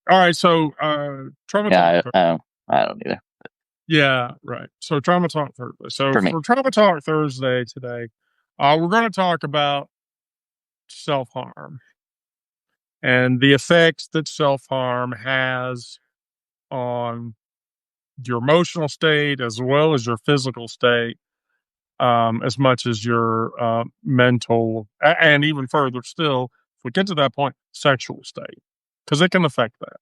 All right, so Trauma Talk. Yeah, I don't either. Yeah, right. So Trauma Talk Thursday. So For me, for Trauma Talk Thursday today, we're going to talk about self harm and the effects that self harm has on your emotional state as well as your physical state, as much as your mental, and even further still, if we get to that point, sexual state, because it can affect that.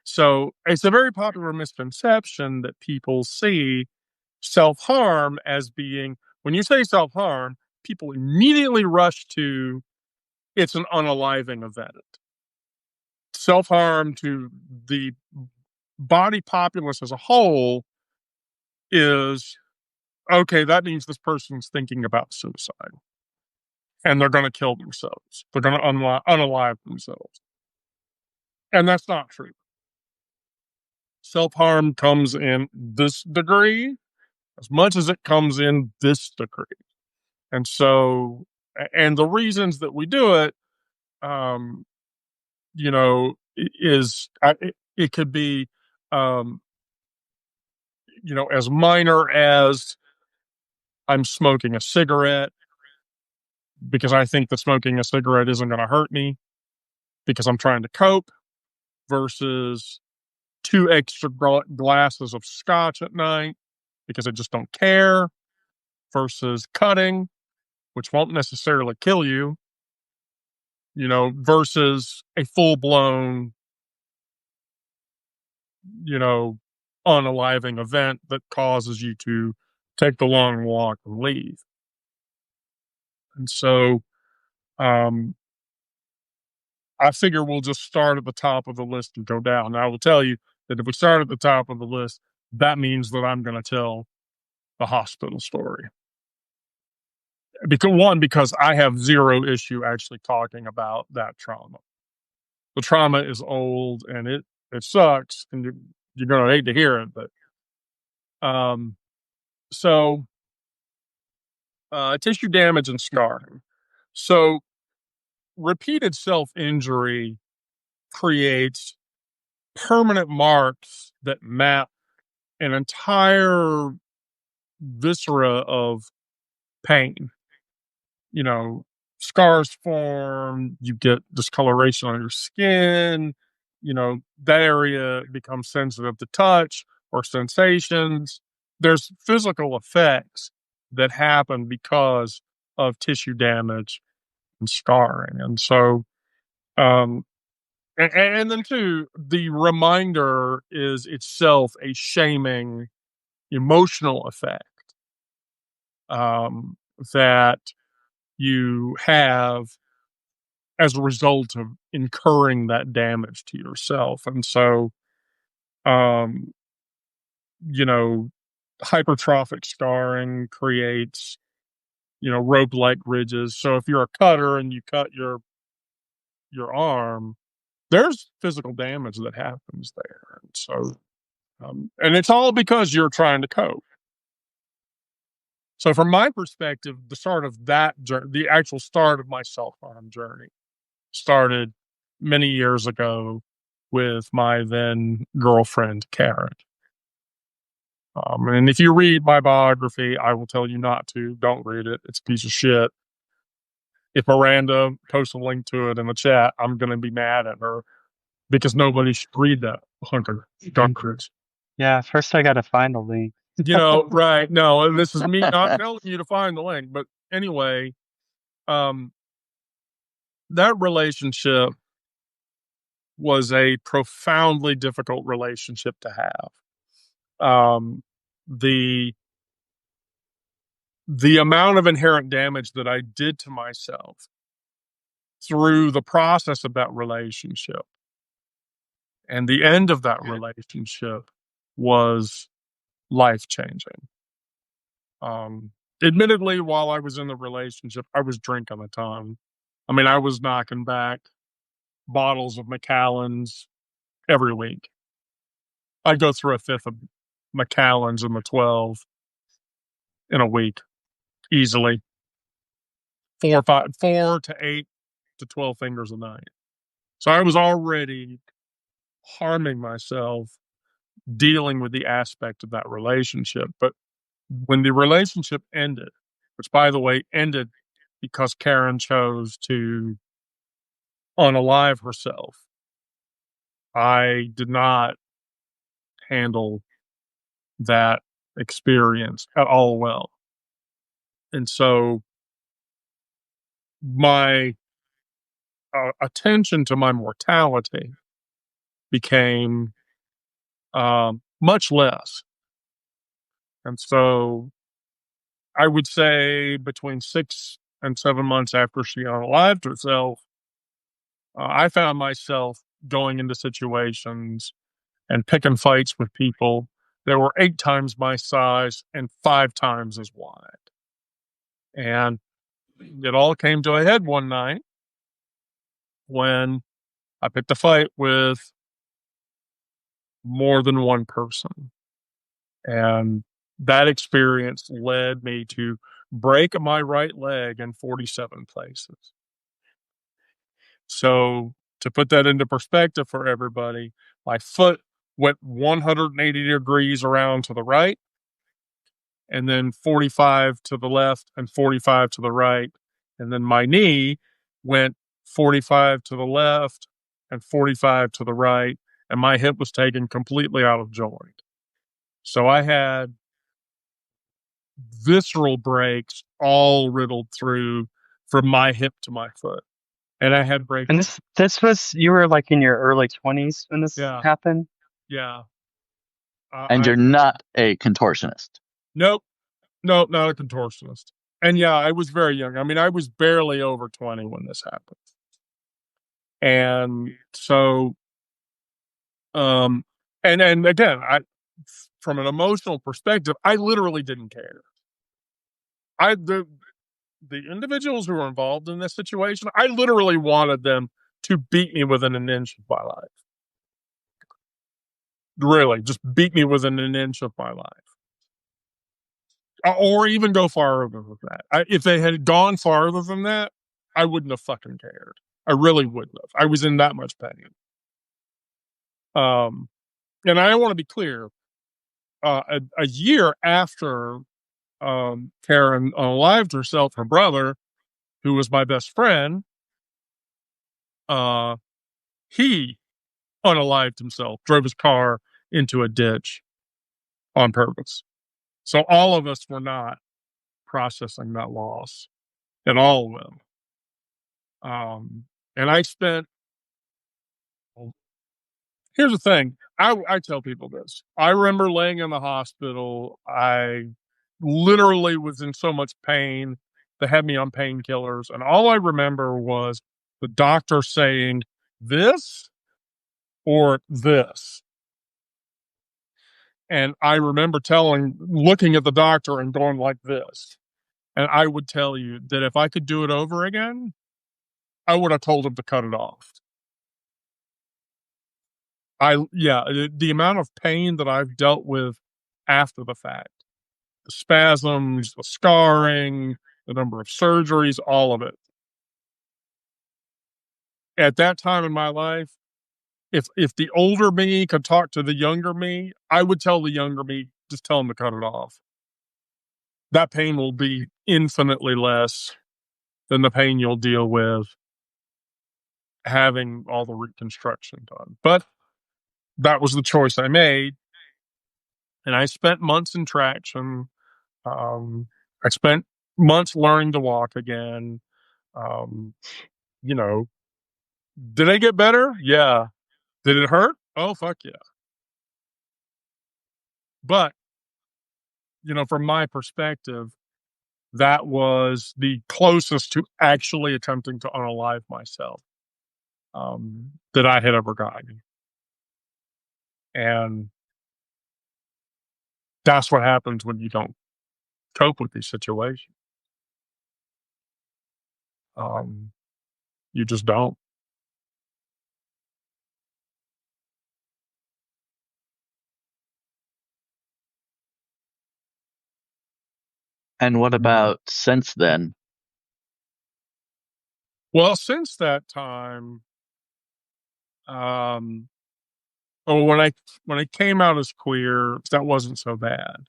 So it's a very popular misconception that people see self harm as being, when you say self harm, people immediately rush to it's an unaliving event. Self harm to the body populace as a whole is okay, that means this person's thinking about suicide and they're going to kill themselves. They're going to unalive themselves. And that's not true. Self harm comes in this degree as much as it comes in this degree. And so, and the reasons that we do it, um, is it could be, um, as minor as I'm smoking a cigarette because I think that smoking a cigarette isn't going to hurt me because I'm trying to cope versus two extra glasses of scotch at night because I just don't care versus cutting, which won't necessarily kill you, versus a full blown, you know, unaliving event that causes you to take the long walk and leave. And so, um, I figure we'll just start at the top of the list and go down. Now, I will tell you that if we start at the top of the list, that means that I'm going to tell the hospital story. Because I have zero issue actually talking about that trauma. The trauma is old and it sucks, and you're going to hate to hear it, but um, so tissue damage and scarring. So repeated self injury creates permanent marks that map an entire viscera of pain. You know, scars form, you get discoloration on your skin, that area becomes sensitive to touch or sensations. There's physical effects that happen because of tissue damage and scarring. And so, and then too, the reminder is itself a shaming emotional effect, um, that you have as a result of incurring that damage to yourself. And so, um, you know, hypertrophic scarring creates, rope like ridges. So if you're a cutter and you cut your arm, there's physical damage that happens there. And so, and it's all because you're trying to cope. So, from my perspective, the start of that journey, the actual start of my self harm journey, started many years ago with my then girlfriend, Karen. And if you read my biography, I will tell you not to. Don't read it. It's a piece of shit. If Miranda posts a link to it in the chat, I'm going to be mad at her because nobody should read that hunker dunkers. Yeah, first I gotta find the link. Right. No, and this is me not telling you to find the link. But anyway, um, that relationship was a profoundly difficult relationship to have. The amount of inherent damage that I did to myself through the process of that relationship and the end of that relationship was life changing. Admittedly, while I was in the relationship, I was drinking a ton. I mean, I was knocking back bottles of Macallan's every week. I'd go through a fifth of Macallan's in the 12 in a week easily. 4 to 8 to 12 fingers a night. So I was already harming myself dealing with the aspect of that relationship. But when the relationship ended, which by the way ended because Karen chose to unalive herself, I did not handle that experience at all well. And so my attention to my mortality became much less. And so I would say between 6 and 7 months after she unalived herself, I found myself going into situations and picking fights with people that were 8 times my size and 5 times as wide. And it all came to a head one night when I picked a fight with more than one person. And that experience led me to break my right leg in 47 places. So, to put that into perspective for everybody, my foot went 180 degrees around to the right, and then 45 to the left and 45 to the right. And then my knee went 45 to the left and 45 to the right. And my hip was taken completely out of joint. So I had visceral breaks all riddled through from my hip to my foot. And I had breaks. And this was you were like in your early 20s when this Yeah. happened? Yeah. And I you're not a contortionist. Nope. Nope. Not a contortionist. And yeah, I was very young. I mean, I was barely over 20 when this happened. And so, um, and again, from an emotional perspective, I literally didn't care. The individuals who were involved in this situation, I literally wanted them to beat me within an inch of my life. Really, just beat me within an inch of my life. Or even go farther than that. If they had gone farther than that, I wouldn't have fucking cared. I really wouldn't have. I was in that much pain. Um, and I want to be clear. A year after Karen unalived herself, her brother, who was my best friend, uh, he unalived himself, drove his car into a ditch on purpose. So all of us were not processing that loss, and all of them. And I spent. Here's the thing. I tell people this. I remember laying in the hospital. I literally was in so much pain. They had me on painkillers, and all I remember was the doctor saying this or this. And I remember looking at the doctor and going like this. And I would tell you that if I could do it over again, I would have told him to cut it off. The amount of pain that I've dealt with after the fact, the spasms, the scarring, the number of surgeries, all of it. At that time in my life, if the older me could talk to the younger me, I would tell the younger me, just tell him to cut it off. That pain will be infinitely less than the pain you'll deal with having all the reconstruction done. But that was the choice I made. And I spent months in traction. I spent months learning to walk again. Um, you know, did I get better? Yeah. Did it hurt? Oh, fuck yeah. But, from my perspective, that was the closest to actually attempting to unalive myself that I had ever gotten. And that's what happens when you don't cope with these situations. You just don't. And what about since then? Well, since that time, Oh, when I came out as queer, that wasn't so bad.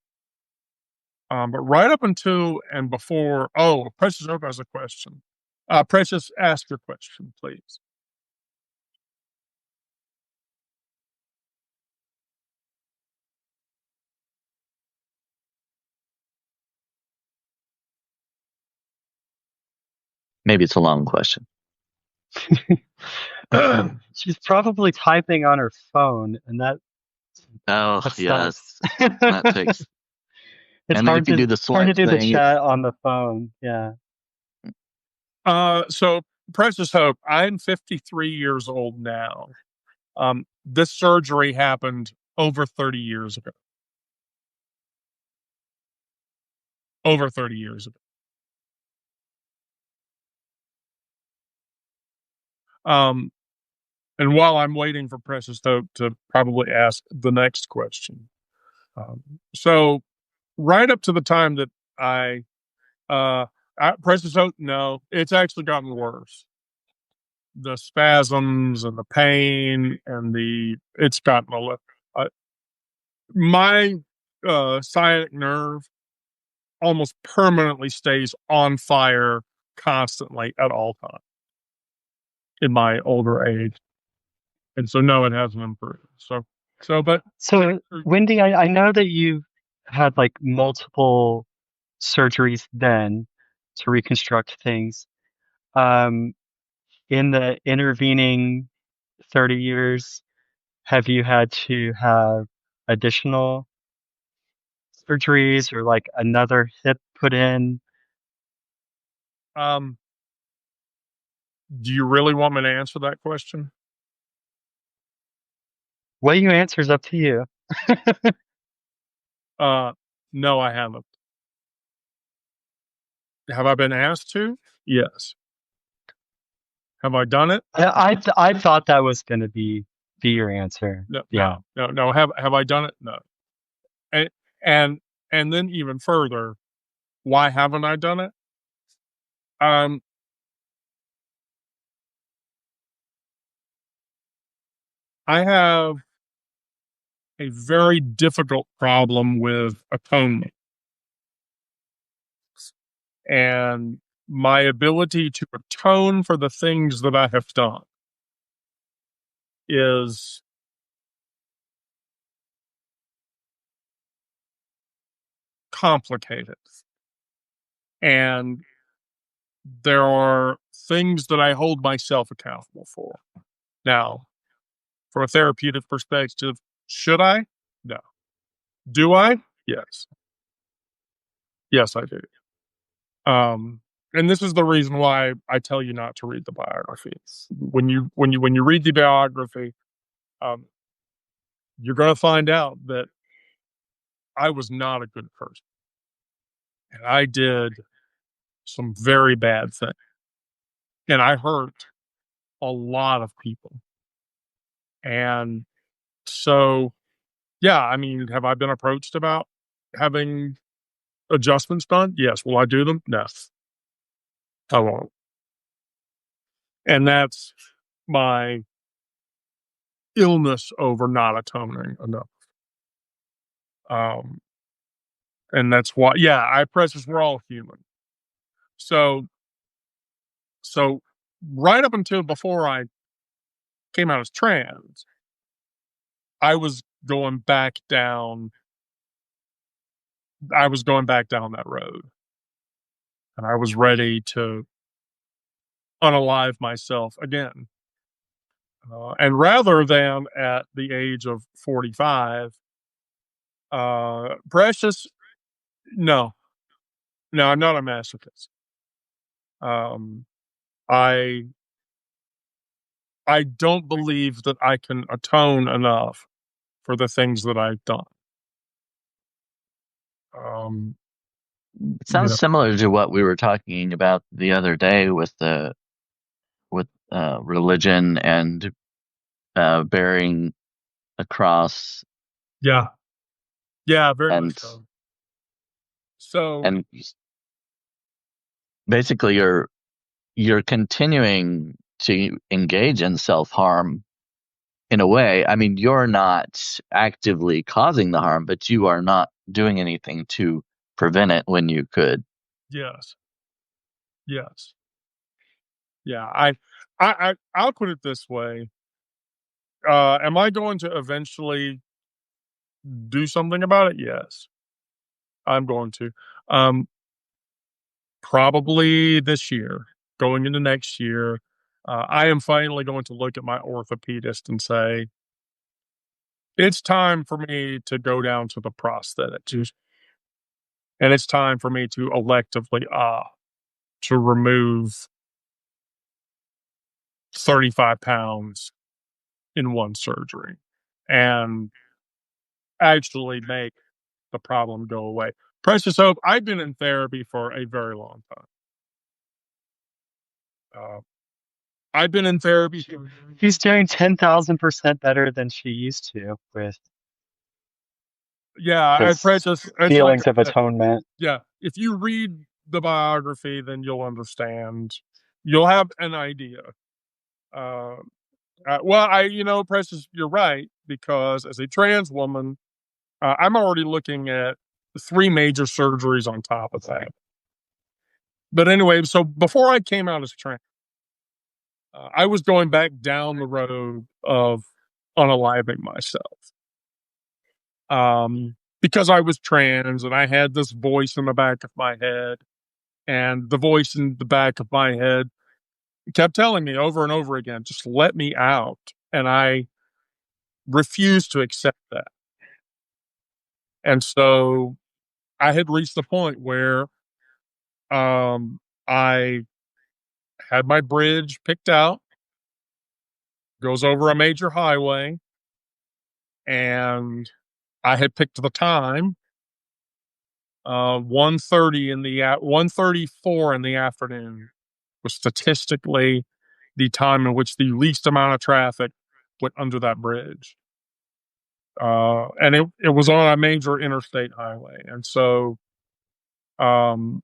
But right up until and before, Precious Hope has a question. Precious, ask your question, please. Maybe it's a long question. She's probably typing on her phone, and that Yes, sucks. that takes. It's And then hard if you do the hard to swipe do the thing, chat on the phone. Yeah. So Precious Hope, I'm 53 years old now. This surgery happened over 30 years ago. Over 30 years ago. And while I'm waiting for Precious Hope to probably ask the next question, so right up to the time that Precious Hope, no, it's actually gotten worse. The spasms and the pain and it's gotten a little. My sciatic nerve almost permanently stays on fire constantly at all times in my older age. And so, no, it hasn't improved. But So, Wendy, I know that you've had like multiple surgeries then to reconstruct things. In the intervening 30 years, have you had to have additional surgeries or like another hip put in? do you really want me to answer that question? What you answer is up to you. No, I haven't. Have I been asked to? Yes. Have I done it? I thought that was going to be your answer. No, Yeah. no. Have I done it? No. And and and then even further, why haven't I done it? Um, I have a very difficult problem with atonement, and my ability to atone for the things that I have done is complicated. And there are things that I hold myself accountable for. Now, from a therapeutic perspective, should I? No. Do I? Yes. Yes, I do. And this is the reason why I tell you not to read the biographies. When you read the biography, um, you're going to find out that I was not a good person, and I did some very bad things, and I hurt a lot of people. And so, yeah, I mean, have I been approached about having adjustments done? Yes. Will I do them? No, I won't. And that's my illness over not atoning enough. Um, and that's why, yeah, I precious, we're all human. So, so right up until before I came out as trans, I was going back down. I was going back down that road, and I was ready to unalive myself again. And rather than at the age of 45, Precious, no, no, I'm not a masochist. Um, I I don't believe that I can atone enough for the things that I've done. Um, it sounds yeah, similar to what we were talking about the other day with religion and bearing a cross yeah, yeah, very much and so. So, and basically you're continuing to engage in self-harm in a way. I mean, you're not actively causing the harm, but you are not doing anything to prevent it when you could. Yes. Yes. Yeah. I'll put it this way. Am I going to eventually do something about it? Yes, I'm going to. Um, Probably this year, going into next year. I am finally going to look at my orthopedist and say, it's time for me to go down to the prosthetic. And it's time for me to electively to remove 35 pounds in one surgery and actually make the problem go away. Precious Hope, I've been in therapy for a very long time. I've been in therapy. She's doing 10,000% better than she used to with Yeah, this Precious, it's like, feelings of atonement. yeah, if you read the biography, then you'll understand. You'll have an idea. Uh, well, Precious, you're right, because as a trans woman, I'm already looking at 3 major surgeries on top of that. But anyway, so before I came out as trans, I was going back down the road of unaliving myself. Because I was trans and I had this voice in the back of my head, and the voice in the back of my head kept telling me over and over again, just let me out. And I refused to accept that. And so I had reached the point where I had my bridge picked out, goes over a major highway, and I had picked the time 1:30 in the 1:34 in the afternoon was statistically the time in which the least amount of traffic went under that bridge. And it was on a major interstate highway. And so, um,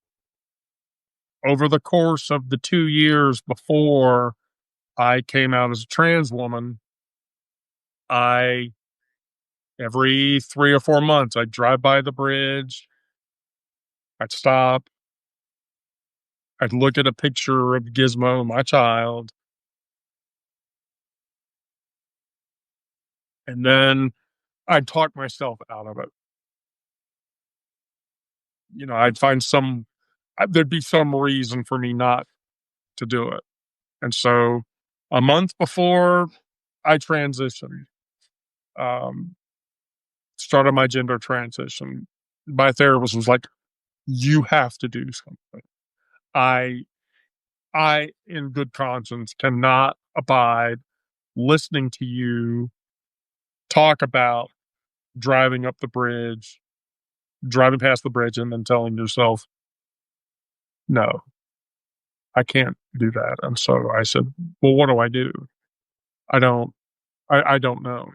over the course of the 2 years before I came out as a trans woman, I, every 3 or 4 months, I'd drive by the bridge, I'd stop, I'd look at a picture of Gizmo, my child, and then I'd talk myself out of it. I'd find there'd be some reason for me not to do it. And so a month before I transitioned, um, started my gender transition, my therapist was like, you have to do something. I, in good conscience, cannot abide listening to you talk about driving up the bridge, driving past the bridge, and then telling yourself, no, I can't do that. And so I said, well, what do I do? I don't, I don't know.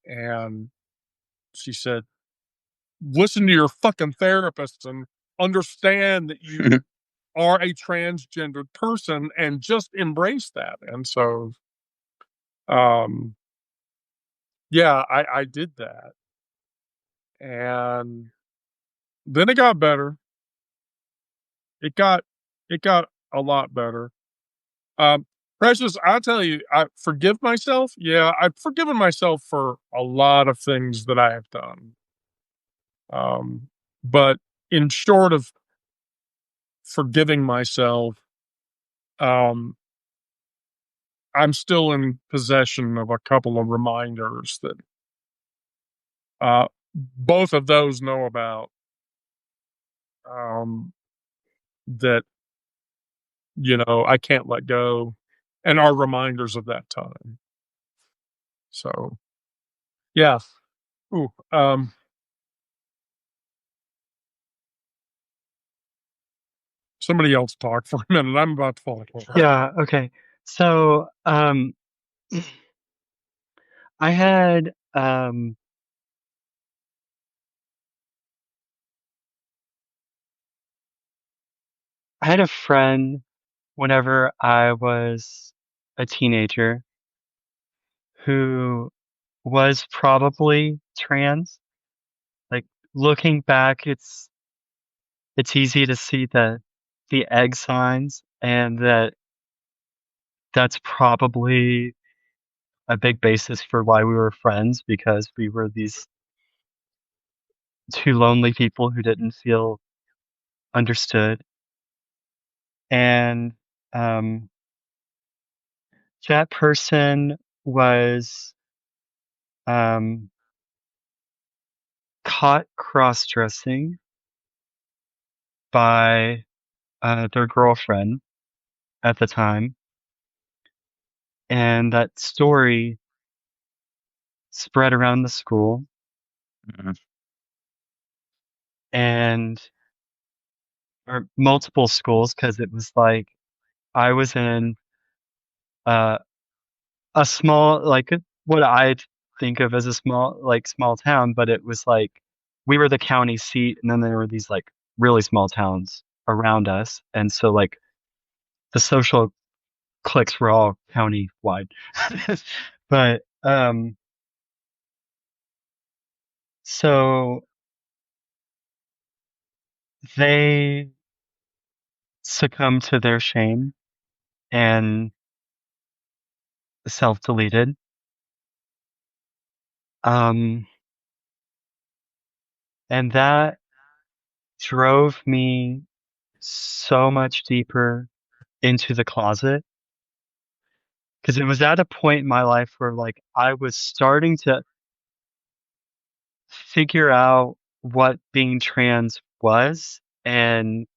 And she said, listen to your fucking therapist and understand that you are a transgendered person and just embrace that. And so, um, yeah, I did that. And then it got better. It got, it got a lot better. Um, Precious, I'll tell you, I forgive myself. Yeah, I've forgiven myself for a lot of things that I have done. But in short of forgiving myself, um, I'm still in possession of a couple of reminders that both of those know about, that, I can't let go and are reminders of that time. So, yeah. Ooh, somebody else talk for a minute. I'm about to fall apart. Yeah, okay. So, I had I had a friend whenever I was a teenager who was probably trans. Like looking back, it's easy to see the egg signs, and that's probably a big basis for why we were friends, because we were these two lonely people who didn't feel understood. And um, that person was um, caught cross dressing by their girlfriend at the time. And that story spread around the school. Mhm. And or multiple schools, because it was like I was in uh, a small, like what I think of as a small town, but it was like we were the county seat, and then there were these like really small towns around us, and so like the social cliques were all county wide. But so they succumbed to their shame and self-deleted. Um, and that drove me so much deeper into the closet, because it was at a point in my life where like I was starting to figure out what being trans was, and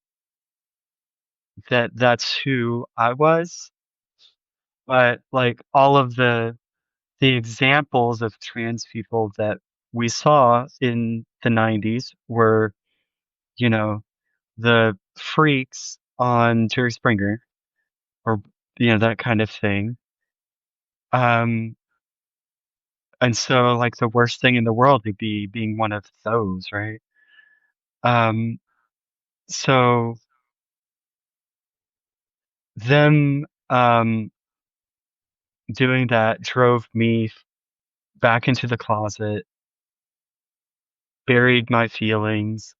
that's who I was. But like all of the examples of trans people that we saw in the 90s were, you know, the freaks on Jerry Springer, or that kind of thing. Um, and so like the worst thing in the world would be being one of those, right? Um, so them doing that drove me back into the closet, buried my feelings.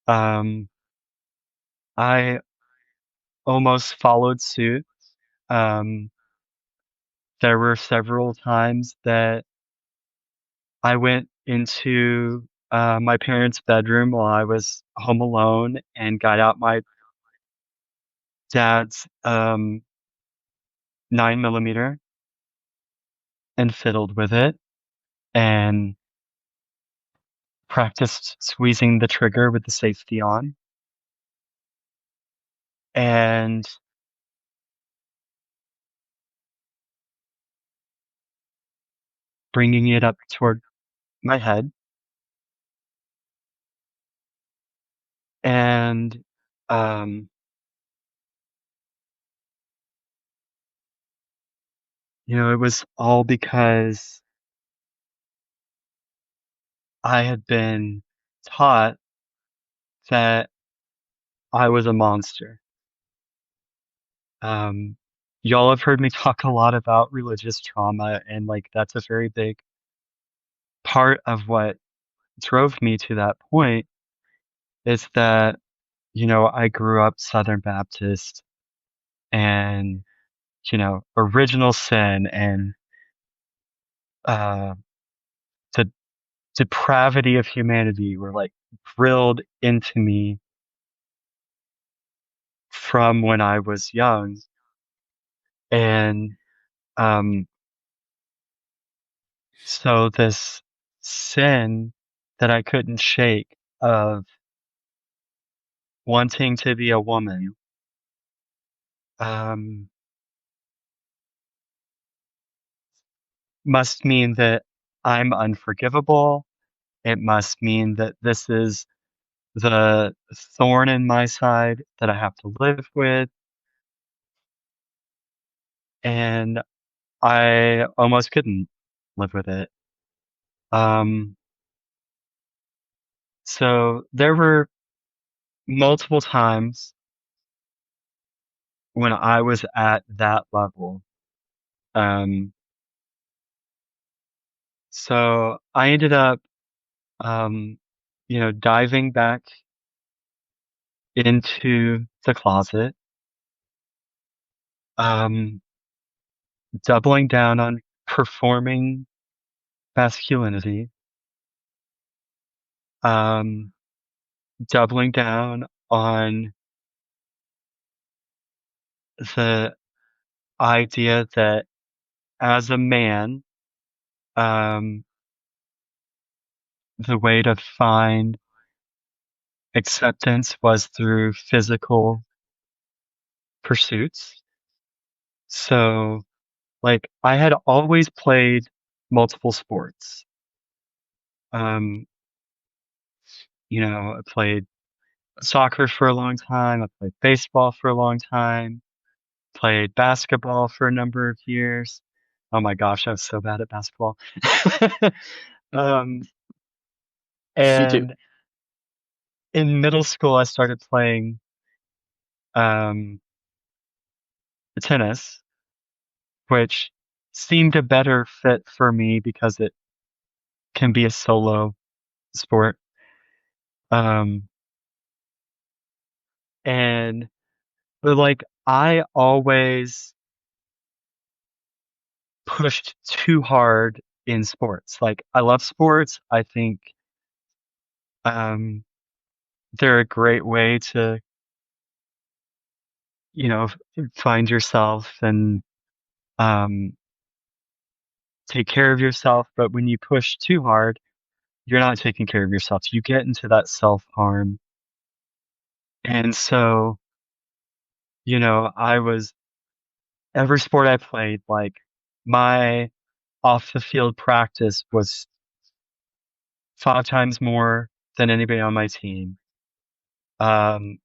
Um, I almost followed suit. Um, there were several times that I went into my parents' bedroom while I was home alone and got out my dad's 9 millimeter and fiddled with it and practiced squeezing the trigger with the safety on and bringing it up toward my head. And um, it was all because I had been taught that I was a monster. Um, y'all have heard me talk a lot about religious trauma, and like that's a very big part of what drove me to that point, is that, I grew up Southern Baptist, and, original sin and uh, the depravity of humanity were like drilled into me from when I was young. And um, so this sin that I couldn't shake of wanting to be a woman um, must mean that I'm unforgivable. It must mean that this is the thorn in my side that I have to live with. And I almost couldn't live with it. Um, so there were multiple times when I was at that level. Um, So I ended up, um, diving back into the closet, um, doubling down on performing masculinity, um, doubling down on the idea that as a man, um, the way to find acceptance was through physical pursuits. So, like, I had always played multiple sports. Um, I played soccer for a long time. I played baseball for a long time. Played basketball for a number of years. Oh my gosh, I was so bad at basketball. Um, Me too. and in middle school, I started playing um, tennis, which seemed a better fit for me because it can be a solo sport. Um, and but like I always pushed too hard in sports. Like I love sports. I think um, they're a great way to, you know, find yourself and um, take care of yourself. But when you push too hard, you're not taking care of yourself. You get into that self harm. And so, I was every sport I played, like my off the field practice was 5 times more than anybody on my team. Um,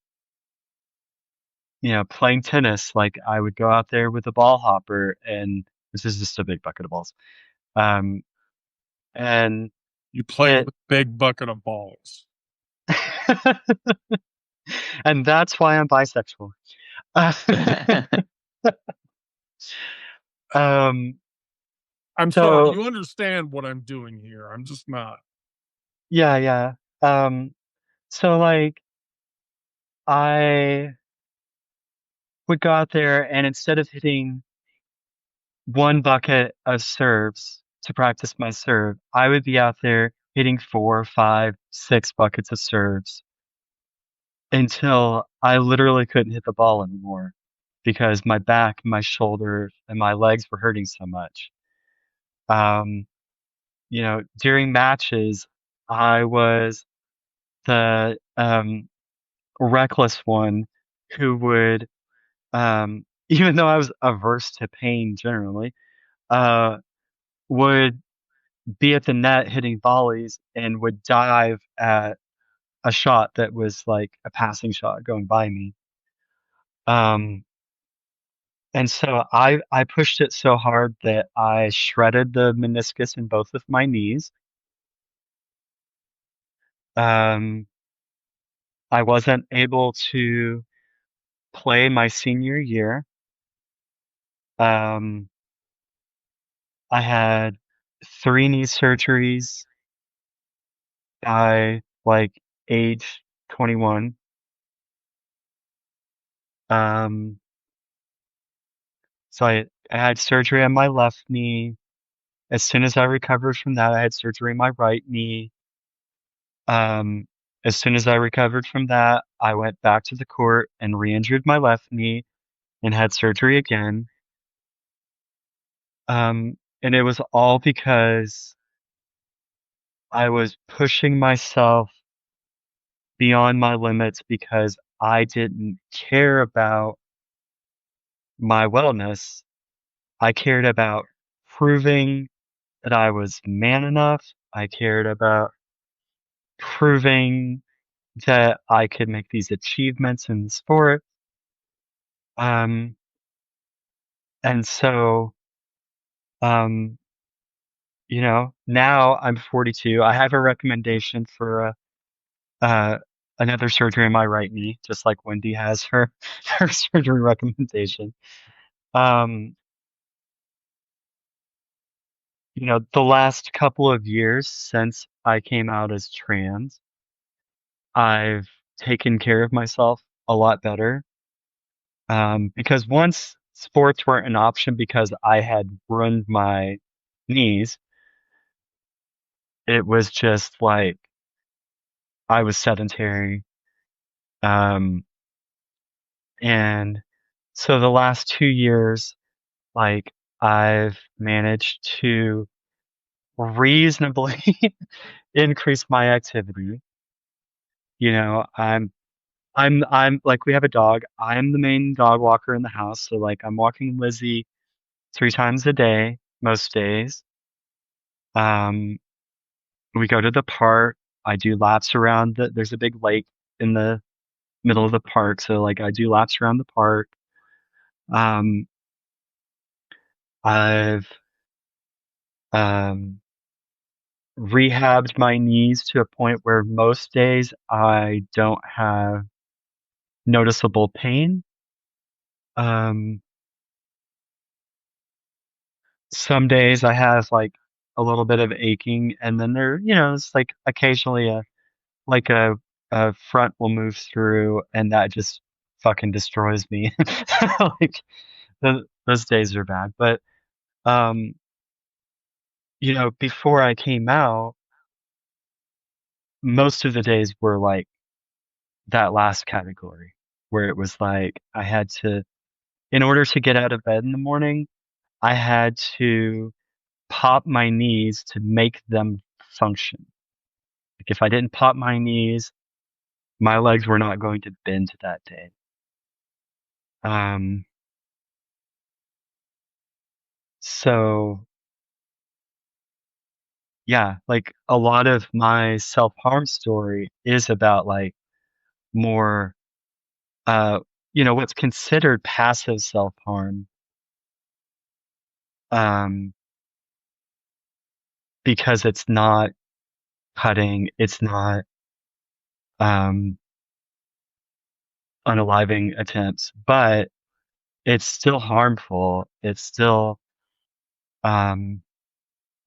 playing tennis, like I would go out there with a ball hopper and this is just a big bucket of balls. Um, and You played hit, with a big bucket of balls. and that's why I'm bisexual. um, I'm sorry, so you understand what I'm doing here. I'm just not. yeah, yeah. So like I would go out there and instead of hitting one bucket of serves to practice my serve, I would be out there hitting 4, 5, 6 buckets of serves until I literally couldn't hit the ball anymore because my back, my shoulder, and my legs were hurting so much. Um, during matches, I was the reckless one who would, even though I was averse to pain generally, uh, would be at the net hitting volleys and would dive at a shot that was like a passing shot going by me. Um, and so I pushed it so hard that I shredded the meniscus in both of my knees. Um, I wasn't able to play my senior year. Um, I had 3 knee surgeries by like age 21. Um, so I had surgery on my left knee. As soon as I recovered from that, I had surgery on my right knee. Um, as soon as I recovered from that, I went back to the court and re-injured my left knee and had surgery again. And it was all because I was pushing myself beyond my limits because I didn't care about my wellness. I cared about proving that I was man enough. I cared about proving that I could make these achievements in the sport. Um, and so, um, now I'm 42. I have a recommendation for uh, another surgery in my right knee, just like Wendy has her her surgery recommendation. Um, the last couple of years since I came out as trans, I've taken care of myself a lot better. Because once sports weren't an option because I had ruined my knees, it was just like I was sedentary. Um, and so the last 2 years, like I've managed to reasonably increase my activity. I'm like we have a dog. I'm the main dog walker in the house, so like I'm walking Lizzie 3 times a day most days. Um, we go to the park. I do laps around there's a big lake in the middle of the park, so like I do laps around the park. Um, I've um rehabbed my knees to a point where most days I don't have noticeable pain. Um, some days I have like a little bit of aching, and then it's like occasionally like a front will move through, and that just fucking destroys me. Like those days are bad, but um, before I came out, most of the days were like that last category, where it was like I had to, in order to get out of bed in the morning, I had to pop my knees to make them function. Like if I didn't pop my knees, my legs were not going to bend that day. Um, so yeah, like a lot of my self-harm story is about like more, uh, what's considered passive self-harm. Um, because it's not cutting, it's not, um, unaliving attempts, but it's still harmful. It still, um,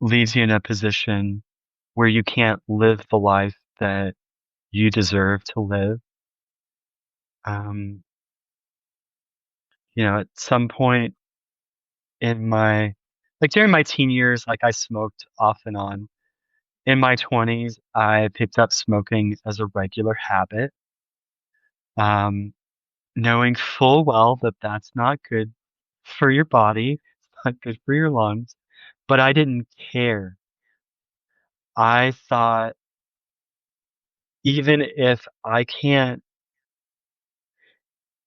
leaves you in a position where you can't live the life that you deserve to live. Um, at some point in like during my teen years, like I smoked off and on. In my 20s, I picked up smoking as a regular habit, um, knowing full well that that's not good for your body, it's not good for your lungs, but I didn't care. I thought even if I can't,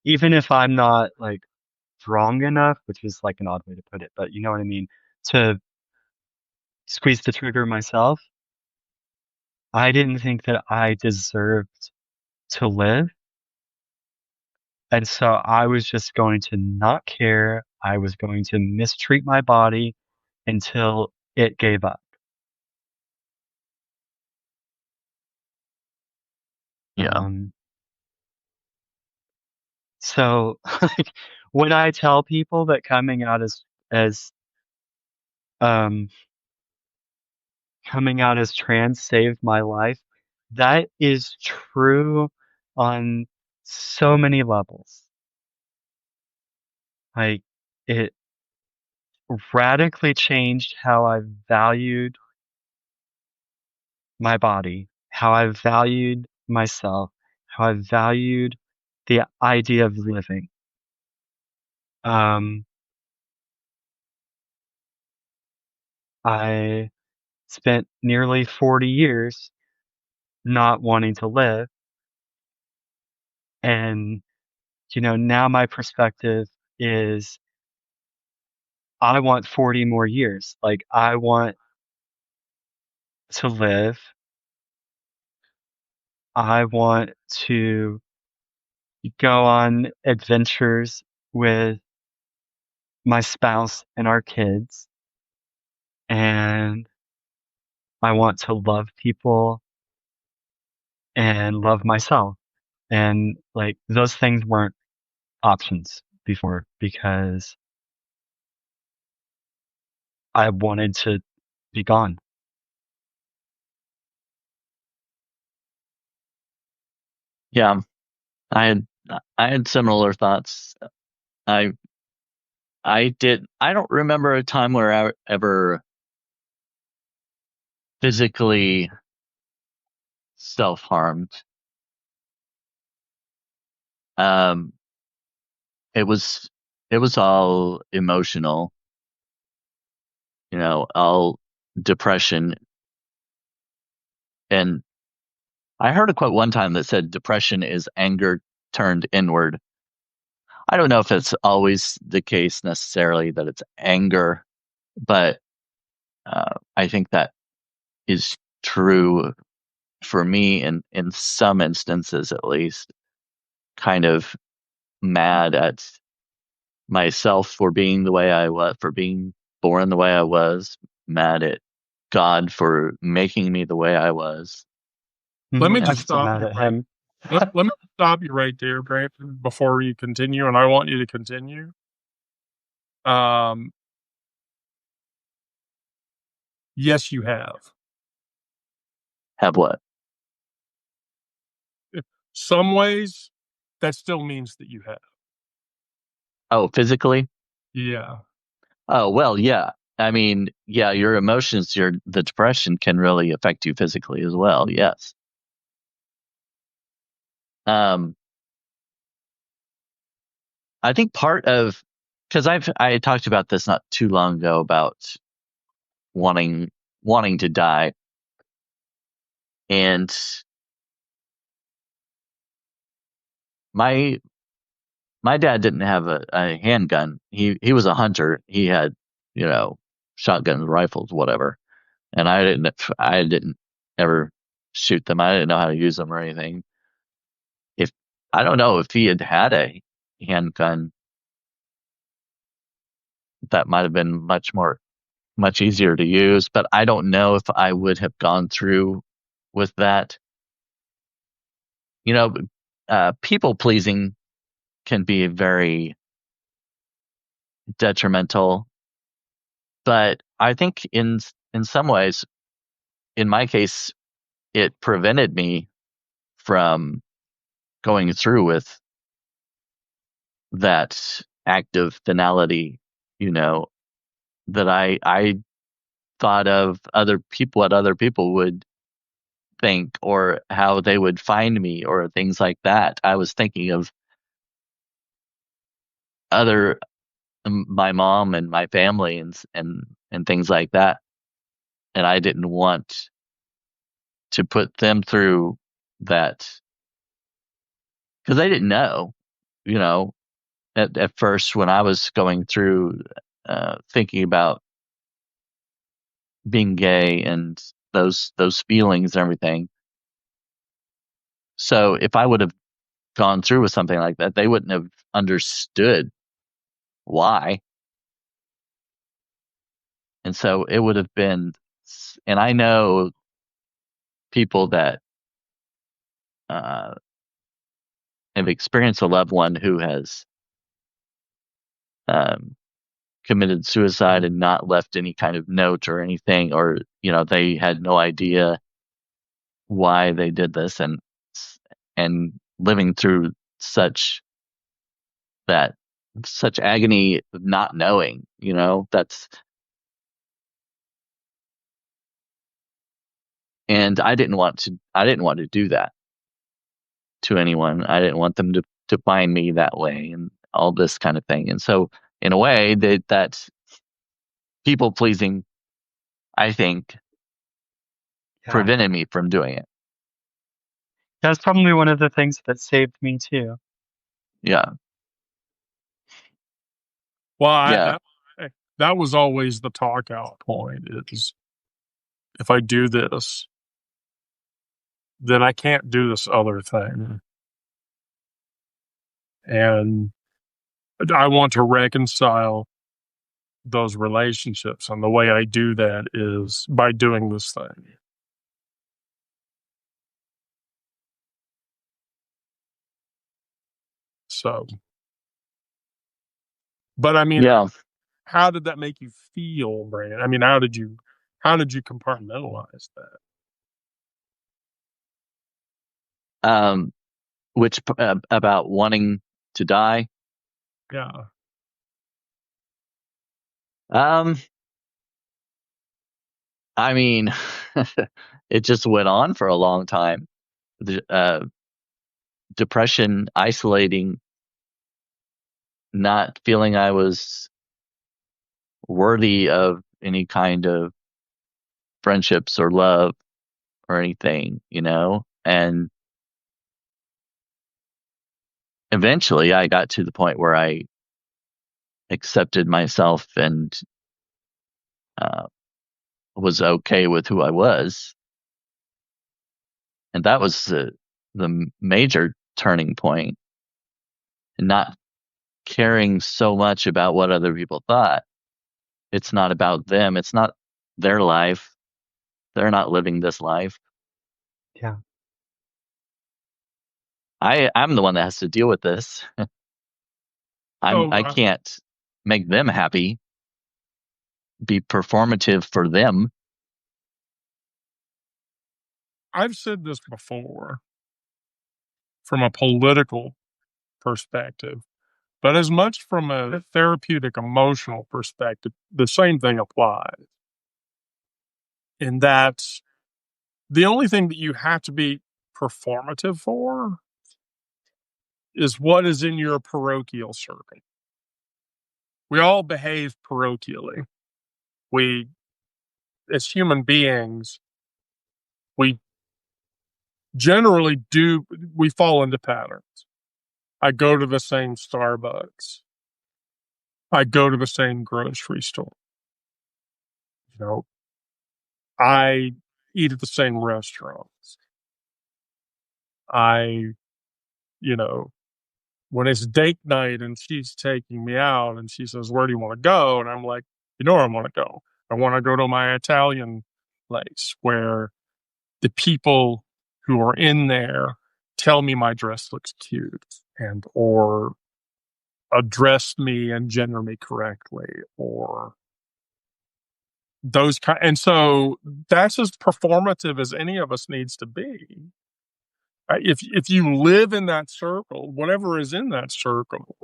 even if I'm not like strong enough, which is like an odd way to put it, but you know what I mean, to squeeze the trigger myself, I didn't think that I deserved to live. And so I was just going to not care. I was going to mistreat my body until it gave up. Yeah. Um, so like when I tell people that as um coming out as trans saved my life, that is true on so many levels. Like it radically changed how I valued my body, how I valued myself, how I valued the idea of living. Um, I spent nearly 40 years not wanting to live. And, now my perspective is I want 40 more years. Like, I want to live. I want to go on adventures with my spouse and our kids. And I want to love people and love myself. And like those things weren't options before because I wanted to. be gone. Yeah, I had similar thoughts. I I don't remember a time where I ever physically self-harmed. Um, it was it was all emotional, all depression. And I heard a quote one time that said depression is anger turned inward. I don't know if it's always the case necessarily that it's anger, but I think that is true for me in some instances at least. Kind of mad at myself for being the way I was, for being born the way I was, mad at God for making me the way I was. Let me I'm just And still stop mad you at right. him. Let me stop you right there, Brandon, before you continue, and I want you to continue. Um, yes, you have. have what? Some ways, that still means that you have. Oh, physically? Yeah. Oh, well, yeah. I mean, yeah, your emotions, the depression can really affect you physically as well. Yes. Um, I think part of, because I talked about this not too long ago about wanting wanting to die, and my my dad didn't have a handgun. He was a hunter. He had, you know, shotguns, rifles, whatever. And I didn't ever shoot them. I didn't know how to use them or anything. If I don't know if he had had a handgun, that might have been much easier to use. But I don't know if I would have gone through with that. You know, people pleasing can be very detrimental, but I think in some ways, in my case, it prevented me from going through with that act of finality, you know, that I thought of other people, what other people would think or how they would find me or things like that. I was thinking of other my mom and my family and things like that, and I didn't want to put them through that because they didn't know, you know, at first when I was going through thinking about being gay and those feelings and everything. So if I would have gone through with something like that, they wouldn't have understood why. And so it would have been, and I know people that uh, have experienced a loved one who has um, committed suicide and not left any kind of note or anything, or they had no idea why they did this, and living through that such agony of not knowing, that's, and I didn't want to do that to anyone. I didn't want them to find me that way and all this kind of thing. And so in a way that people pleasing, I think, Yeah. prevented me from doing it. That's probably one of the things that saved me too. Yeah. Well, Yeah. that was always the talk out point is if I do this, then I can't do this other thing. And I want to reconcile those relationships. And the way I do that is by doing this thing. So, but I mean, Yeah. how did that make you feel, Brandon? I mean, how did you How did you compartmentalize that? Which about wanting to die. Yeah. Um, I mean, it just went on for a long time. The depression, isolating, not feeling I was worthy of any kind of friendships or love or anything, and eventually I got to the point where I accepted myself and uh, was okay with who I was. And that was the major turning point, and not caring so much about what other people thought. It's not about them. It's not their life. They're not living this life. Yeah. I'm the one that has to deal with this. Oh, I can't make them happy, be performative for them. I've said this before from a political perspective, but as much from a therapeutic emotional perspective, the same thing applies. In that the only thing that you have to be performative for is what is in your parochial circle. We all behave parochially. We, as human beings, we generally do, we fall into patterns. I go to the same Starbucks. I go to the same grocery store. You know, I eat at the same restaurants. I, you know, when it's date night and she's taking me out and she says, "Where do you want to go?" And I'm like, where I want to go. I want to go to my Italian place where the people who are in there tell me my dress looks cute and or address me and gender me correctly or those kind. And so that's as performative as any of us needs to be. If you live in that circle, whatever is in that circle,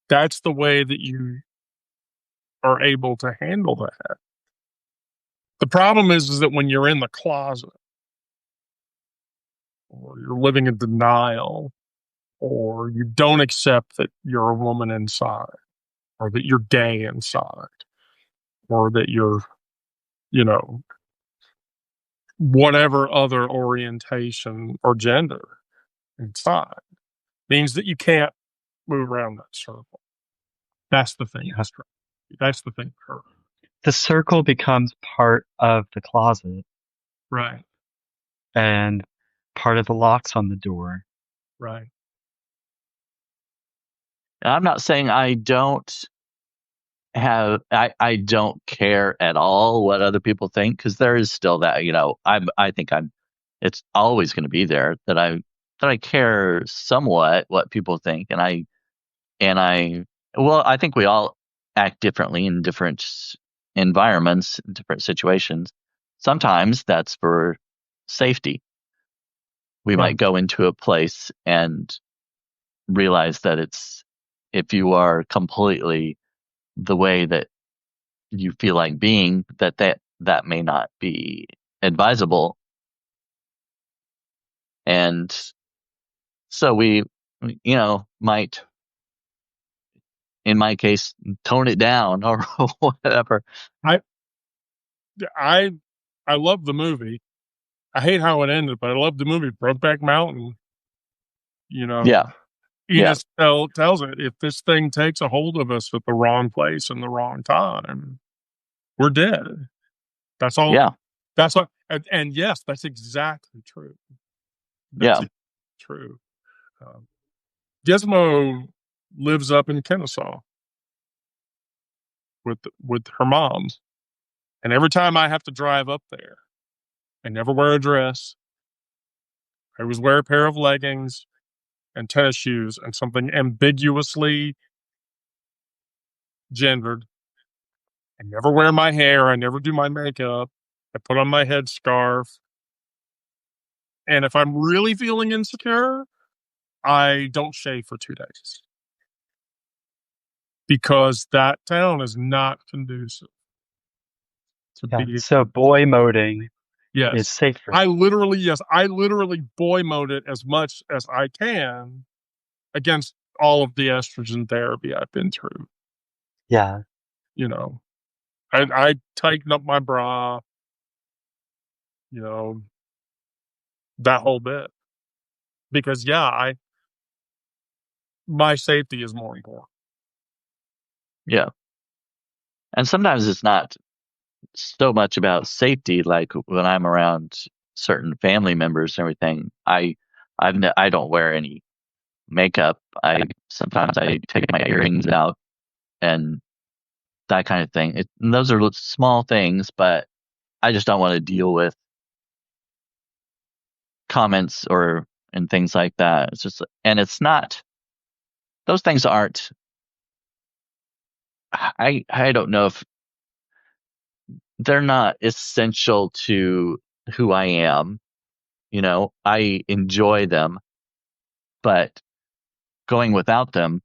that's the way that you are able to handle that. The problem is that when you're in the closet or you're living in denial or you don't accept that you're a woman inside or that you're gay inside or that you're, you know, whatever other orientation or gender inside, means that you can't move around that circle. That's the thing. That's the thing. The circle becomes part of the closet Right. and part of the locks on the door. Right. And I'm not saying I don't care at all what other people think, because there is still that, I think it's always going to be there that I care somewhat what people think. Well, I think we all act differently in different environments, different situations. Sometimes that's for safety. We might go into a place and realize that if you are completely the way that you feel like being, that may not be advisable. And so we, might, in my case, tone it down or whatever. I I love the movie. I hate how it ended, but I love the movie Brokeback Mountain. Yeah. Yeah. Enos tells it, if this thing takes a hold of us at the wrong place and the wrong time, we're dead. That's all. Yeah. That's what. And yes, that's exactly true. That's Yeah. true. Um, Gizmo lives up in Kennesaw with her mom, and every time I have to drive up there, I never wear a dress. I always wear a pair of leggings and tennis shoes and something ambiguously gendered I never wear my hair. I never do my makeup. I put on my headscarf. And if I'm really feeling insecure, I don't shave for 2 days because that town is not conducive to Yeah. being. So boy moding is Yes. safer. I literally boy mode it as much as I can against all of the estrogen therapy I've been through. Yeah. You know, I tighten up my bra, you know, that whole bit because my safety is more important. Yeah. And sometimes it's not so much about safety. Like when I'm around certain family members and everything, I don't wear any makeup. Sometimes I take my earrings out and that kind of thing. And those are small things, but I just don't want to deal with comments and things like that. It's just, and it's not, those things aren't, I don't know if they're not essential to who I am. I enjoy them, but going without them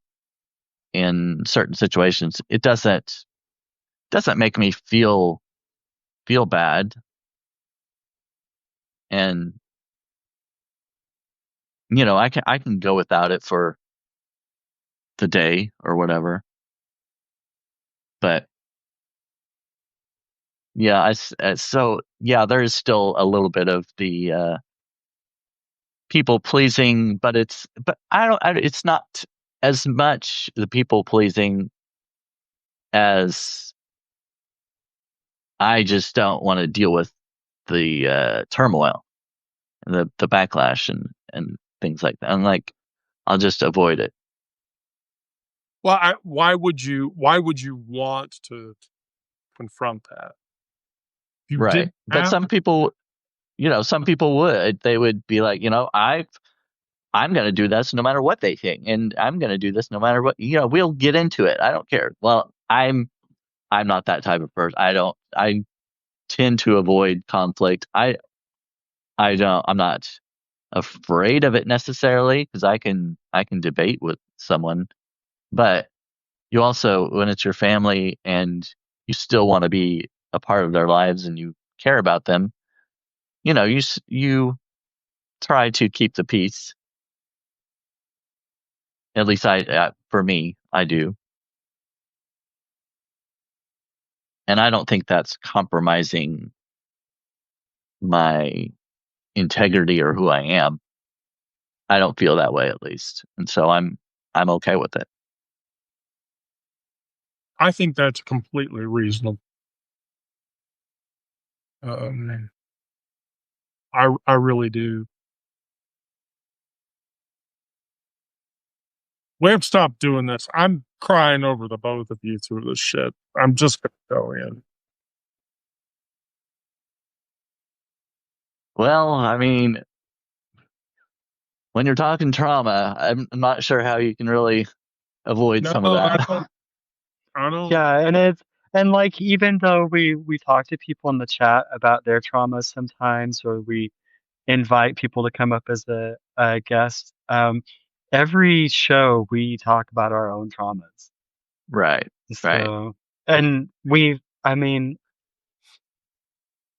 in certain situations, it doesn't make me feel bad. And I can go without it for the day or whatever. But yeah, so yeah, there is still a little bit of the people pleasing, but it's not as much the people pleasing as I just don't want to deal with the turmoil and the backlash and things like that. And like, I'll just avoid it. Well, why would you want to confront that? You Right. didn't But have. some people they would be like, I'm going to do this no matter what they think. And I'm going to do this no matter what, we'll get into it. I don't care. Well, I'm not that type of person. I tend to avoid conflict. I'm not afraid of it necessarily because I can debate with someone, but you also, when it's your family and you still want to be a part of their lives and you care about them, you try to keep the peace. At least for me, I do. And I don't think that's compromising my integrity or who I am. I don't feel that way at least. And so I'm okay with it. I think that's completely reasonable. Um, I really do. We have to stop doing this. I'm crying over the both of you through this shit. I'm just gonna go in. Well, I mean, when you're talking trauma, I'm not sure how you can really avoid No, some of I that. don't. I don't. Yeah, and like even though we talk to people in the chat about their traumas sometimes, or we invite people to come up as a guest, every show we talk about our own traumas. Right. Right. So, and I mean,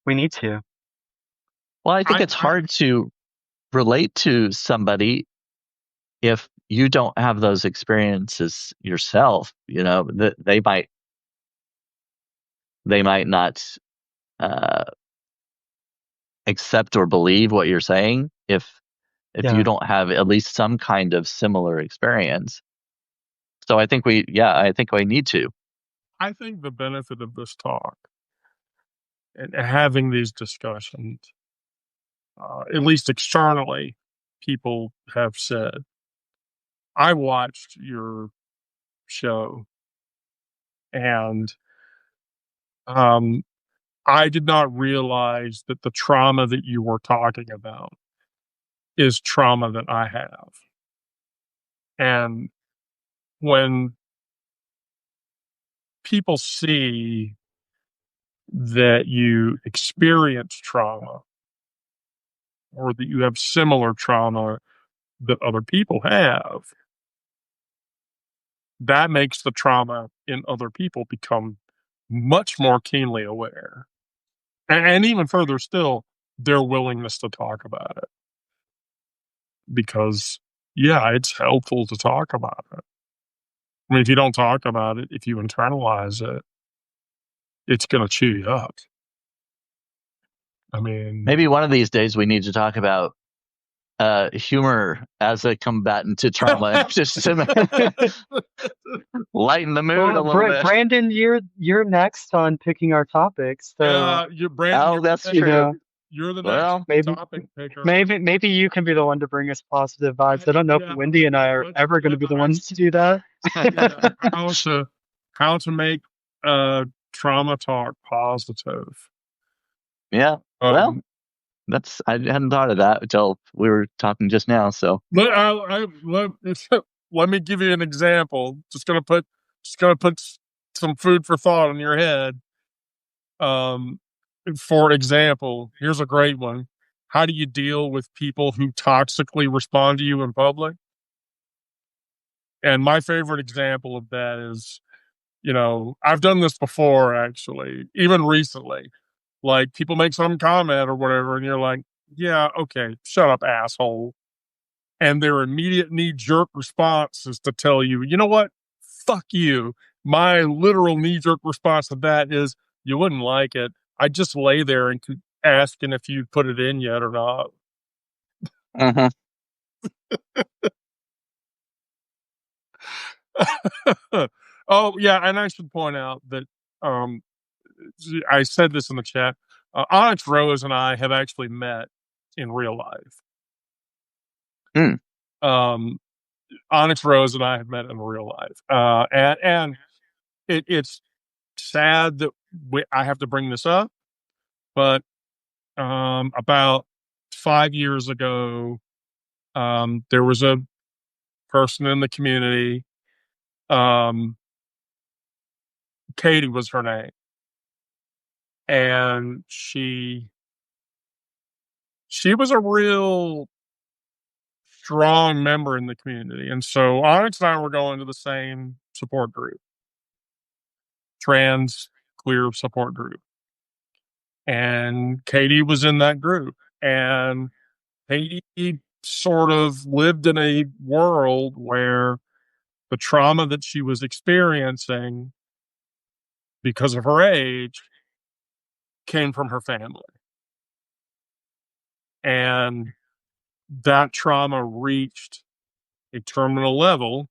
we need to. Well, I think I, it's hard to relate to somebody if you don't have those experiences yourself. That they might not uh, accept or believe what you're saying if you Yeah, don't have at least some kind of similar experience. So I think we need to. I think the benefit of this talk and having these discussions, at least externally, people have said, I watched your show and um, I did not realize that the trauma that you were talking about is trauma that I have. And when people see that you experience trauma or that you have similar trauma that other people have, that makes the trauma in other people become much more keenly aware. And even further still, their willingness to talk about it. Because, yeah, it's helpful to talk about it. I mean, if you don't talk about it, if you internalize it, it's going to chew you up. I mean, Maybe one of these days we need to talk about humor as a combatant to trauma, just to lighten the mood a little bit. Brandon, you're next on picking our topics, so yeah, That's you true. know, You're the Well, next topic picker. maybe you can be the one to bring us positive vibes. I don't know if Wendy and I are ever going to be the ones to do that. How to make trauma talk positive. Yeah. Well, I hadn't thought of that until we were talking just now. So let me give you an example. Just gonna put some food for thought in your head. For example, here's a great one. How do you deal with people who toxically respond to you in public? And my favorite example of that is, I've done this before, actually, even recently. Like, people make some comment or whatever, and you're like, yeah, okay, shut up, asshole. And their immediate knee jerk response is to tell you, you know what? Fuck you. My literal knee jerk response to that is, you wouldn't like it. I just lay there and keep asking if you put it in yet or not. Oh, yeah. And I should point out that um, I said this in the chat. Onyx Rose and I have actually met in real life. Um, Onyx Rose and I have met in real life. And it's sad that I have to bring this up, but about 5 years ago, there was a person in the community. Katie was her name, and she was a real strong member in the community. And so Onyx and I were going to the same support group, trans queer support group. And Katie was in that group. And Katie sort of lived in a world where the trauma that she was experiencing because of her age came from her family. And that trauma reached a terminal level.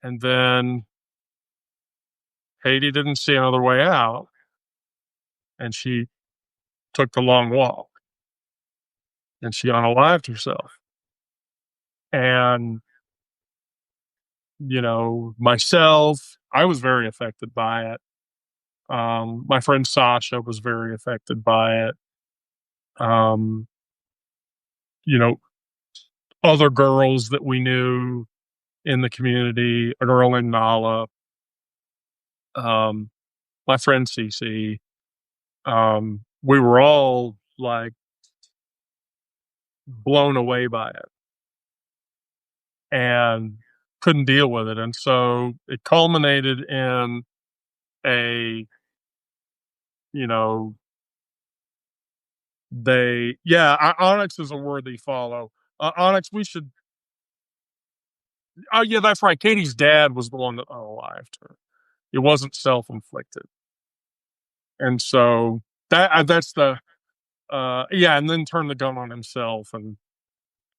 And then Katie didn't see another way out. And she took the long walk. And she unalived herself. And, myself, I was very affected by it. My friend Sasha was very affected by it. Um, you know, Other girls that we knew in the community, a girl named Nala, um, my friend Cece, we were all like blown away by it and couldn't deal with it. And so it culminated in a, you know, Onyx is a worthy follow. Onyx, we should. Oh, yeah, that's right. Katie's dad was the one that unalived her. It wasn't self-inflicted, and so that's the and then turned the gun on himself, and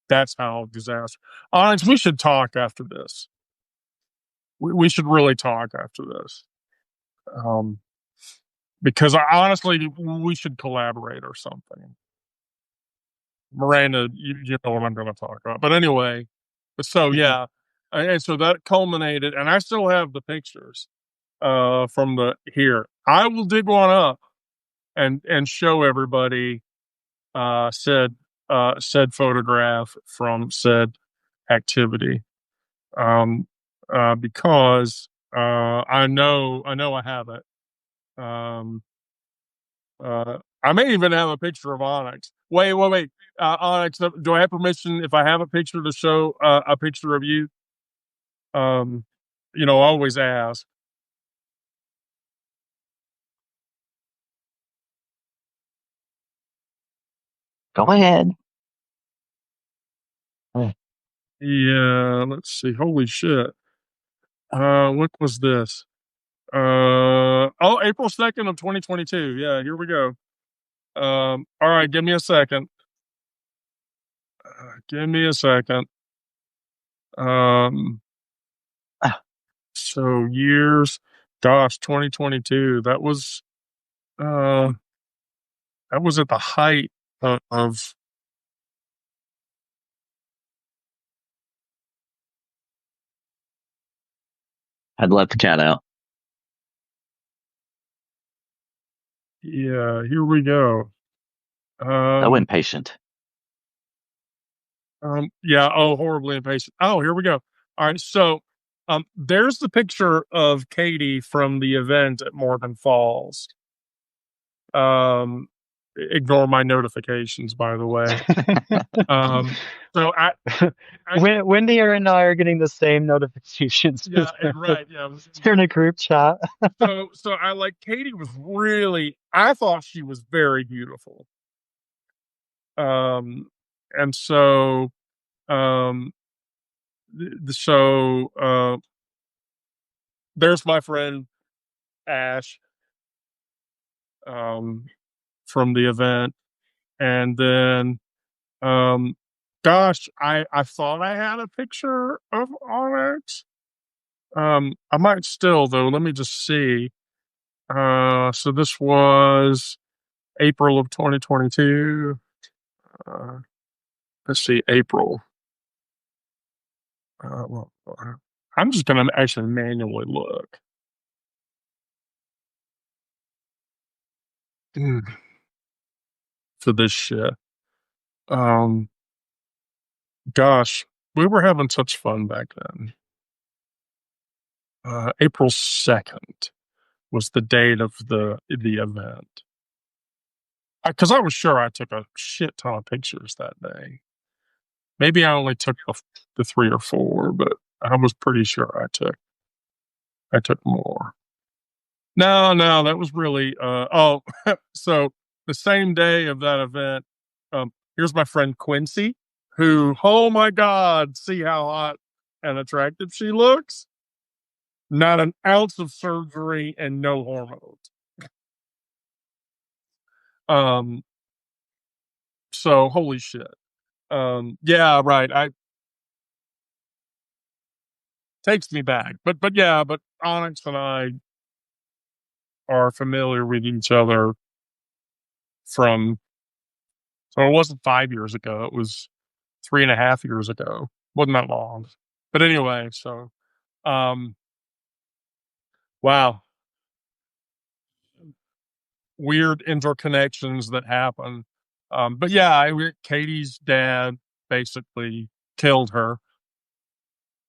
that's how disaster. Onyx, we should talk after this. We should really talk after this, because honestly, we should collaborate or something. Miranda, you know what I'm going to talk about. But anyway, so yeah, and so that culminated, and I still have the pictures from the here. I will dig one up and show everybody said photograph from said activity, because I know I have it. I may even have a picture of Onyx. Wait. Onyx, do I have permission if I have a picture to show a picture of you? Um, always ask. Go ahead. Yeah, let's see. Holy shit. What was this? April 2nd of 2022. Yeah, here we go. All right, give me a second. Give me a second. Um, so years, gosh, 2022. Uh, that was at the height of I'd let the cat out. yeah, here we go. So impatient. Yeah, oh, horribly impatient. Oh, here we go. All right, so there's the picture of Katie from the event at Morgan Falls. Ignore my notifications, by the way. So Wendy and I are getting the same notifications. yeah, right, yeah. You're in a group chat. So I like Katie was really. I thought she was very beautiful. And so um, there's my friend Ash, from the event, and then gosh, I thought I had a picture of Onyx. I might still though. Let me just see. So this was April of 2022. Uh, let's see, April. Well, I'm just gonna actually manually look. Mm, for this shit. Um, gosh, we were having such fun back then. April 2nd was the date of the event. Because I was sure I took a shit ton of pictures that day. Maybe I only took the 3 or 4, but I was pretty sure I took more. No, that was really so the same day of that event, here's my friend Quincy, who, oh my God, see how hot and attractive she looks? Not an ounce of surgery and no hormones. Um, so holy shit. Yeah, right. I takes me back. But yeah, but Onyx and I are familiar with each other from, so it wasn't 5 years ago, it was 3.5 years ago. Wasn't that long. But anyway, so um wow. Weird interconnections that happen. But yeah, Katie's dad basically killed her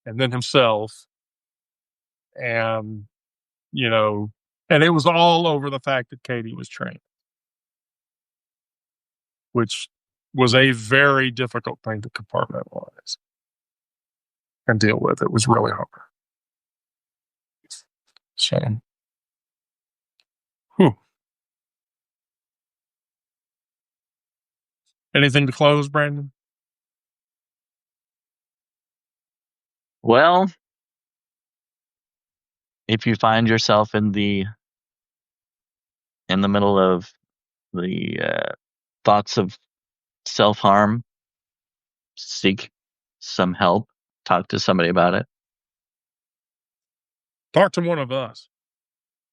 and then himself. And, you know, and it was all over the fact that Katie was trans, which was a very difficult thing to compartmentalize and deal with. It was really hard. So, whew. Anything to close, Brandon? Well, if you find yourself in the middle of the thoughts of self-harm, seek some help, talk to somebody about it. Talk to one of us.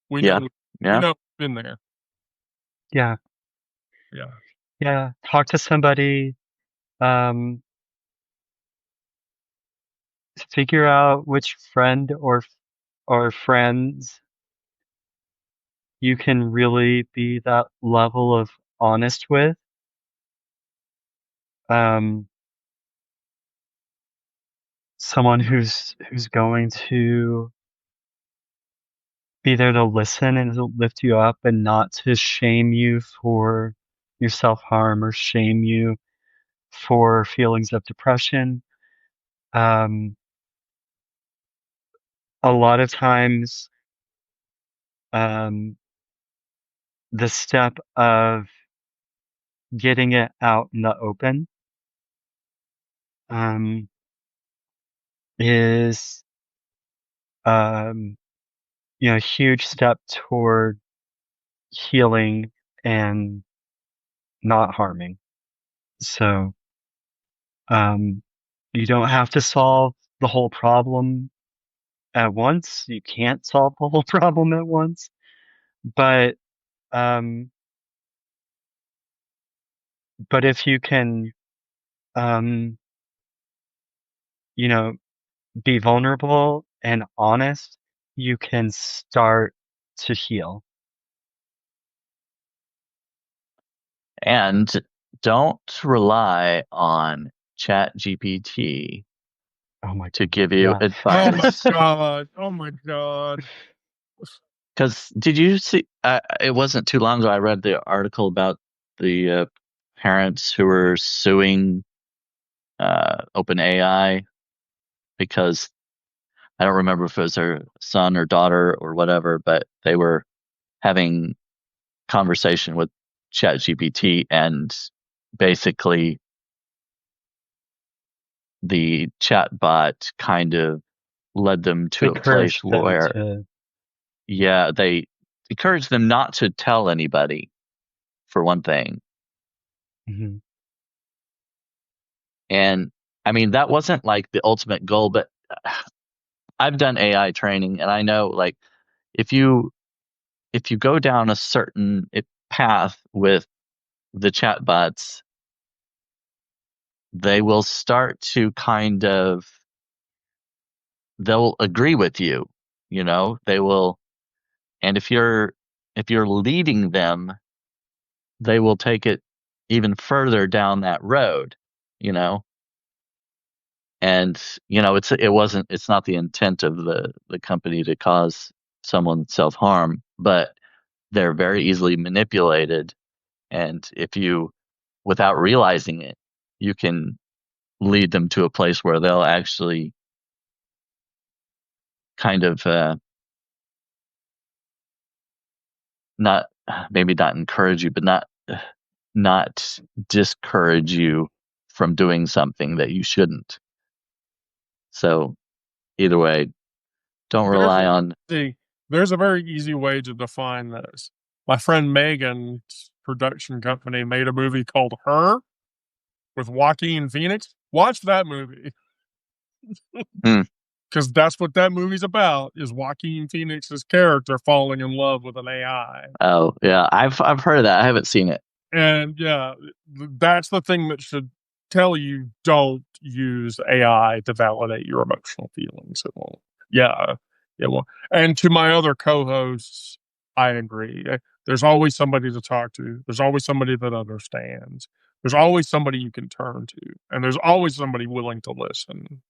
We Yeah. know, Yeah. been there. Yeah. Yeah. Yeah. Talk to somebody. Figure out which friend or friends you can really be that level of honest with. Someone who's going to be there to listen and to lift you up and not to shame you for your self-harm or shame you for feelings of depression. Um, a lot of times, um, the step of getting it out in the open, um, is, um, a huge step toward healing and not harming. So, um, you don't have to solve the whole problem at once. You can't solve the whole problem at once, but, um, but if you can, um, you know, be vulnerable and honest, you can start to heal. And don't rely on ChatGPT Oh my to God. give you Yeah. Oh my advice. god. Oh my god. Because did you see? It wasn't too long ago. I read the article about the parents who were suing OpenAI because I don't remember if it was their son or daughter or whatever, but they were having conversation with ChatGPT, and basically the chatbot kind of led them to a place Encourage them where, to. yeah, they encouraged them not to tell anybody, for one thing. Mhm. And I mean, that wasn't like the ultimate goal, but I've done AI training and I know like if you go down a certain path with the chatbots, they will start to kind of they'll agree with you, they will, and if you're leading them, they will take it even further down that road, you know. And it's not the intent of the company to cause someone self-harm, but they're very easily manipulated, and if you, without realizing it, you can lead them to a place where they'll actually kind of not maybe not encourage you, but not discourage you from doing something that you shouldn't. So either way, don't There's rely on. see, there's a very easy way to define this. My friend Megan's production company made a movie called Her with Joaquin Phoenix. Watch that movie Hmm. because that's what that movie's about: is Joaquin Phoenix's character falling in love with an AI. Oh yeah, I've heard of that. I haven't seen it. And yeah, that's the thing that should tell you don't use AI to validate your emotional feelings. It won't. Yeah, it won't. And to my other co-hosts, I agree. There's always somebody to talk to. There's always somebody that understands. There's always somebody you can turn to, and there's always somebody willing to listen.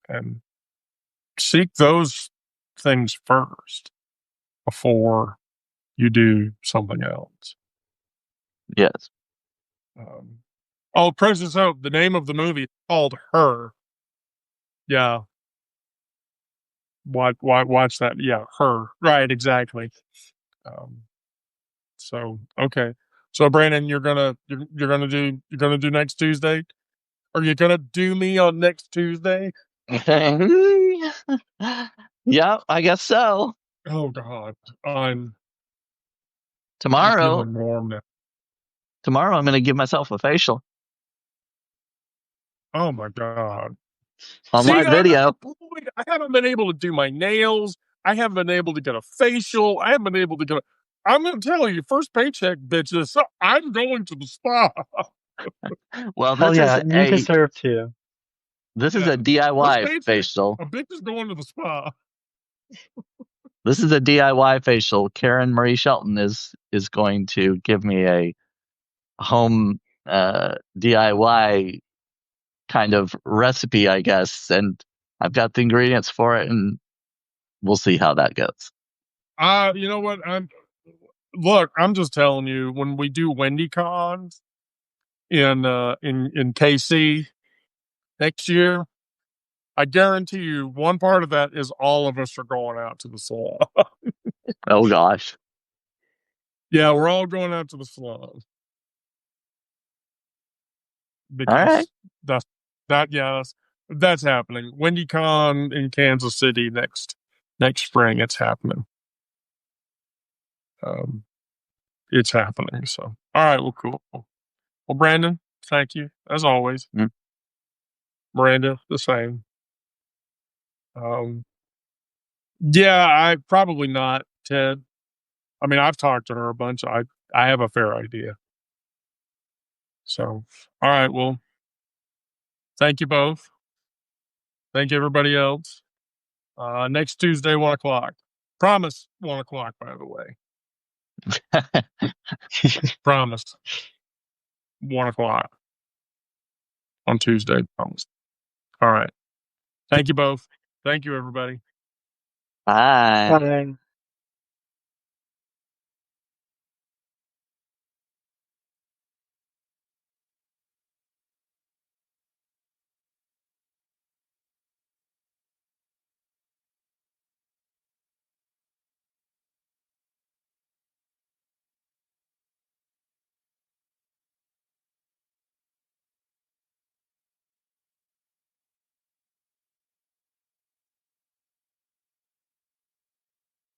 And seek those things first before you do something else. Yes. Um, oh, Princess Hope, the name of the movie is called Her. Yeah. Watch that. Yeah, Her. Right, exactly. Um, so okay. So Brandon, you're gonna do next Tuesday? Are you gonna do me on next Tuesday? Yeah, I guess so. Oh God. I'm I'm Tomorrow, feeling warm now. tomorrow I'm going to give myself a facial Oh my God. on See, live video. I haven't been able to do my nails. I haven't been able to get a facial. I haven't been able to get a. I'm going to tell you, first paycheck, bitches. So I'm going to the spa. Well, Hell yeah, you deserve to. this is Yeah, a first DIY paycheck. facial. A bitch is going to the spa. This is a DIY facial. Karen Marie Shelton is going to give me a home DIY kind of recipe, I guess, and I've got the ingredients for it, and we'll see how that goes. You know what? I'm just telling you, when we do WendyCons in KC next year, I guarantee you one part of that is all of us are going out to the salon. Oh gosh. Yeah, we're all going out to the salon. Because All right. that's happening. WendyCon in Kansas City next spring. It's happening. It's happening. So, all right. Well, cool. Well, Brandon, thank you as always. Miranda, the same. Yeah, I probably not, Ted. I mean, I've talked to her a bunch. I have a fair idea. So, all right. Well, thank you both. Thank you, everybody else. Next Tuesday, 1:00. Promise, 1:00. By the way, promise, 1:00 on Tuesday. Promise. All right. Thank you both. Thank you, everybody. Bye. Bye.